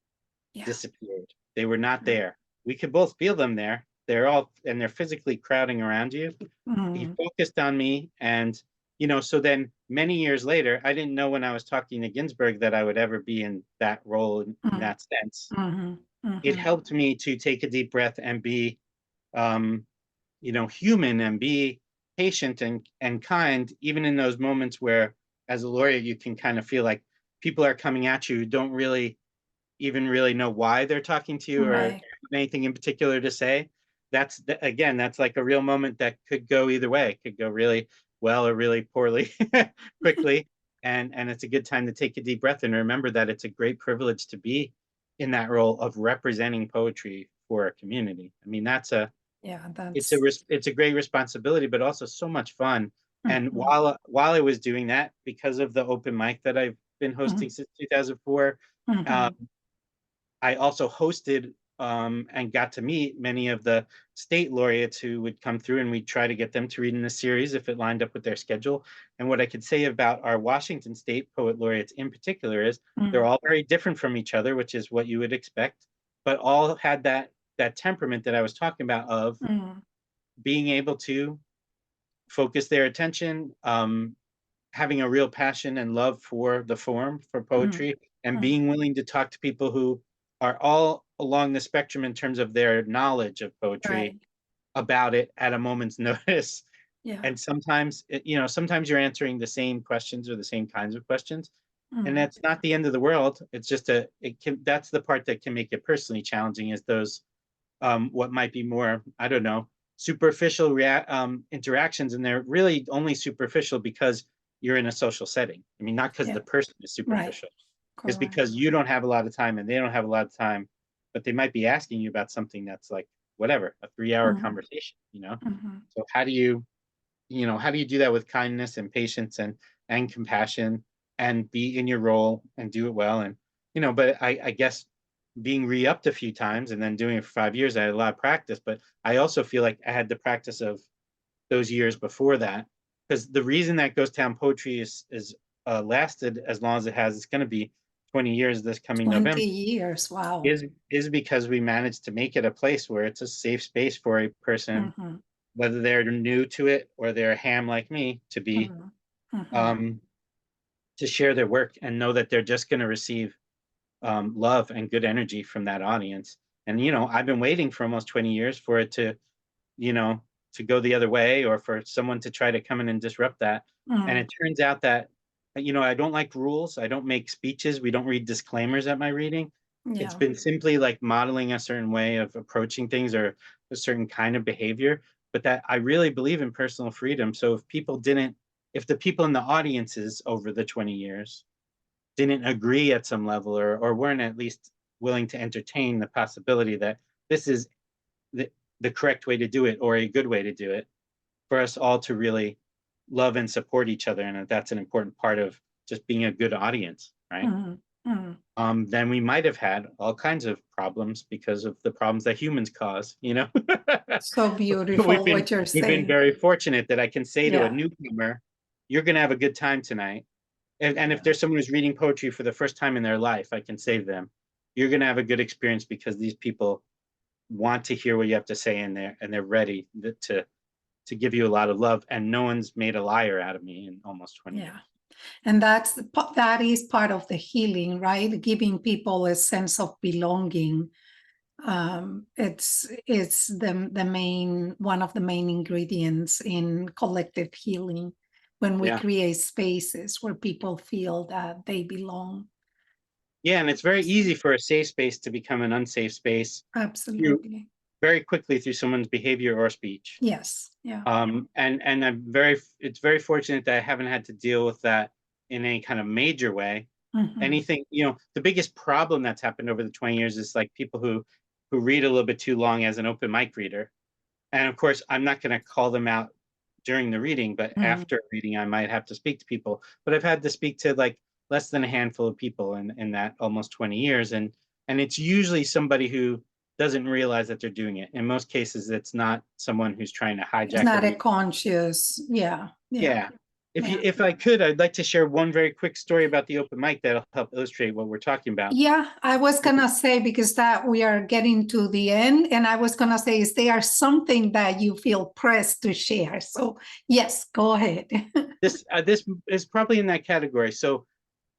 Speaker 1: Yeah.
Speaker 2: disappeared. They were not
Speaker 1: Right.
Speaker 2: there. We could both feel them there. They're physically crowding around you. He
Speaker 1: Mhm.
Speaker 2: focused on me, and so then many years later, I didn't know when I was talking to Ginsberg that I would ever be in that role in
Speaker 1: Mhm.
Speaker 2: that sense.
Speaker 1: Mhm.
Speaker 2: It
Speaker 1: Mhm.
Speaker 2: helped me to take a deep breath and be um, human, and be patient and kind, even in those moments where, as a lawyer, you can kind of feel like people are coming at you who don't really even really know why they're talking to you or have
Speaker 1: Right.
Speaker 2: anything in particular to say. Again, that's like a real moment that could go either way. It could go really well or really poorly quickly. And it's a good time to take a deep breath and remember that it's a great privilege to be in that role of representing poetry for a community. I mean,
Speaker 1: Yeah.
Speaker 2: it's a great responsibility, but also so much fun. And
Speaker 1: Mhm.
Speaker 2: while I was doing that, because of the open mic that I've been hosting
Speaker 1: Mhm.
Speaker 2: since 2004, uh,
Speaker 1: Mhm.
Speaker 2: I also hosted and got to meet many of the state laureates who would come through, and we'd try to get them to read in the series if it lined up with their schedule. And what I could say about our Washington State poet laureates in particular is they're
Speaker 1: Mhm.
Speaker 2: all very different from each other, which is what you would expect, but all had that temperament that I was talking about of
Speaker 1: Mhm.
Speaker 2: being able to focus their attention, having a real passion and love for the form, for
Speaker 1: Mhm.
Speaker 2: poetry, and
Speaker 1: Mhm.
Speaker 2: being willing to talk to people who are all along the spectrum in terms of their knowledge of poetry
Speaker 1: Right.
Speaker 2: about it at a moment's notice.
Speaker 1: Yeah.
Speaker 2: And sometimes you're answering the same questions or the same kinds of questions, And that's not the end of the world. It's just that's the part that can make it personally challenging, is those what might be more, I don't know, superficial interactions, and they're really only superficial because you're in a social setting. I mean, not because
Speaker 1: Yeah.
Speaker 2: the person is
Speaker 1: Right.
Speaker 2: superficial. It's
Speaker 1: Correct.
Speaker 2: because you don't have a lot of time and they don't have a lot of time, but they might be asking you about something that's like, whatever, a 3-hour conversation, you know? So how do you do that with kindness and patience and compassion, and be in your role and do it well? And, but I guess being re-upped a few times and then doing it for 5 years, I had a lot of practice, but I also feel like I had the practice of those years before that, because the reason that Ghost Town Poetry is lasted as long as it has, it's going to be 20 years this coming
Speaker 1: 20
Speaker 2: November,
Speaker 1: years. Wow.
Speaker 2: is because we managed to make it a place where it's a safe space for a person, whether they're new to it or they're a ham like me, to be to share their work and know that they're just going to receive love and good energy from that audience. And I've been waiting for almost 20 years for it to go the other way, or for someone to try to come in and disrupt that. And it turns out that I don't like rules. I don't make speeches. We don't read disclaimers at my reading. It's been simply like modeling a certain way of approaching things, or a certain kind of behavior, but that I really believe in personal freedom. So if the people in the audiences over the 20 years didn't agree at some level, or weren't at least willing to entertain the possibility that this is the correct way to do it, or a good way to do it, for us all to really love and support each other, and that's an important part of just being a good audience, right? Then we might have had all kinds of problems because of the problems that humans cause,
Speaker 1: So beautiful what you're
Speaker 2: We've been
Speaker 1: saying.
Speaker 2: very fortunate that I can say to a
Speaker 1: Yeah.
Speaker 2: newcomer, you're going to have a good time tonight. And if there's someone who's reading poetry for the first time in their life, I can say to them, you're going to have a good experience, because these people want to hear what you have to say, and they're ready to give you a lot of love. And no one's made a liar out of me in almost 20 years.
Speaker 1: And that is part of the healing, right? Giving people a sense of belonging. It's one of the main ingredients in collective healing, when we create spaces where people feel that they belong.
Speaker 2: Yeah, and it's very easy for a safe space to become an unsafe space
Speaker 1: Absolutely.
Speaker 2: very quickly through someone's behavior or speech.
Speaker 1: Yes. Yeah.
Speaker 2: And it's very fortunate that I haven't had to deal with that in any kind of major way. Anything, the biggest problem that's happened over the 20 years is like people who read a little bit too long as an open mic reader. And of course, I'm not going to call them out during the reading, but after reading, I might have to speak to people. But I've had to speak to like less than a handful of people in that almost 20 years. And it's usually somebody who doesn't realize that they're doing it. In most cases, it's not someone who's trying to hijack.
Speaker 1: It's not a conscious. Yeah.
Speaker 2: If I could, I'd like to share one very quick story about the open mic that'll help illustrate what we're talking about.
Speaker 1: Yeah, I was gonna say, because that we are getting to the end, and I was gonna say, is there something that you feel pressed to share? So yes, go ahead.
Speaker 2: This is probably in that category. So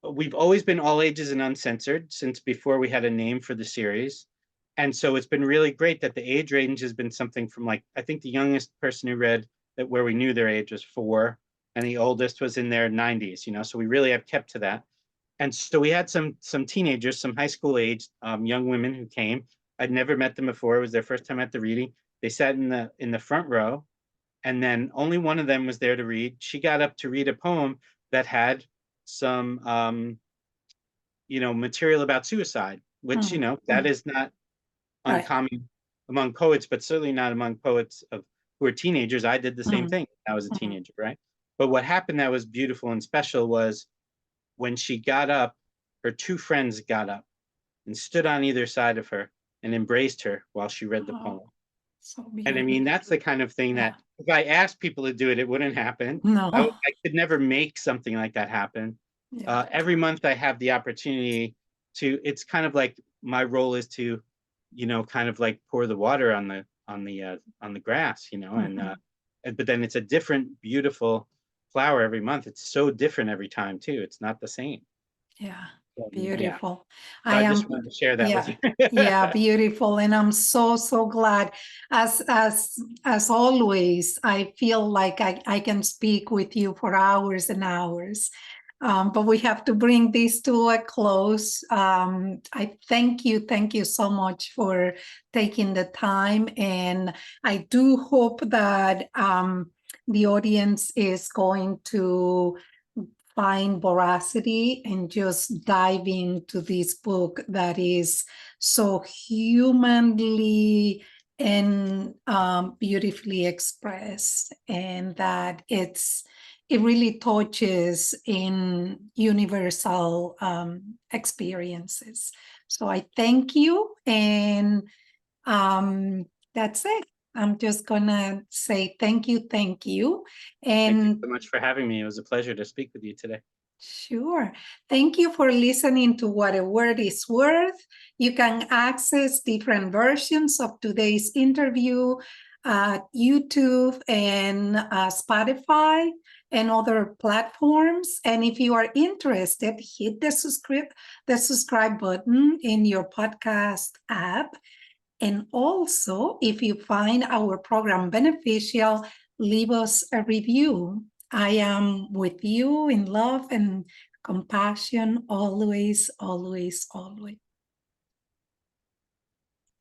Speaker 2: we've always been all ages and uncensored since before we had a name for the series. And so it's been really great that the age range has been something from, like, I think the youngest person who read that where we knew their age was 4, and the oldest was in their 90s, so we really have kept to that. And so we had some teenagers, some high school age young women who came. I'd never met them before. It was their first time at the reading. They sat in the front row, and then only one of them was there to read. She got up to read a poem that had some material about suicide, which that is not uncommon among poets, but certainly not among poets who are teenagers. I did the same thing when I was a teenager, right? But what happened that was beautiful and special was when she got up, her 2 friends got up and stood on either side of her and embraced her while she read the poem.
Speaker 1: So
Speaker 2: And I mean, that's the kind of thing that if I asked people to do it, it wouldn't happen.
Speaker 1: No.
Speaker 2: I could never make something like that happen. Every month I have the opportunity to, it's kind of like my role is to, kind of like pour the water on the grass, but then it's a different, beautiful flower every month. It's so different every time too. It's not the same.
Speaker 1: Yeah. Beautiful.
Speaker 2: So I just wanted to share that with you.
Speaker 1: Yeah, beautiful. And I'm so glad. As always, I feel like I can speak with you for hours and hours. But we have to bring this to a close. I thank you so much for taking the time. And I do hope that the audience is going to find veracity and just dive into this book that is so humanly and beautifully expressed, and that it really touches in universal experiences. So I thank you, and that's it. I'm just gonna say thank you,
Speaker 2: Thank you
Speaker 1: and
Speaker 2: so much for having me. It was a pleasure to speak with you today.
Speaker 1: sure. Thank you for listening to What a Word is Worth. You can access different versions of today's interview at YouTube and Spotify and other platforms. And if you are interested, hit the subscribe button in your podcast app. And also, if you find our program beneficial, leave us a review. I am with you in love and compassion always, always, always.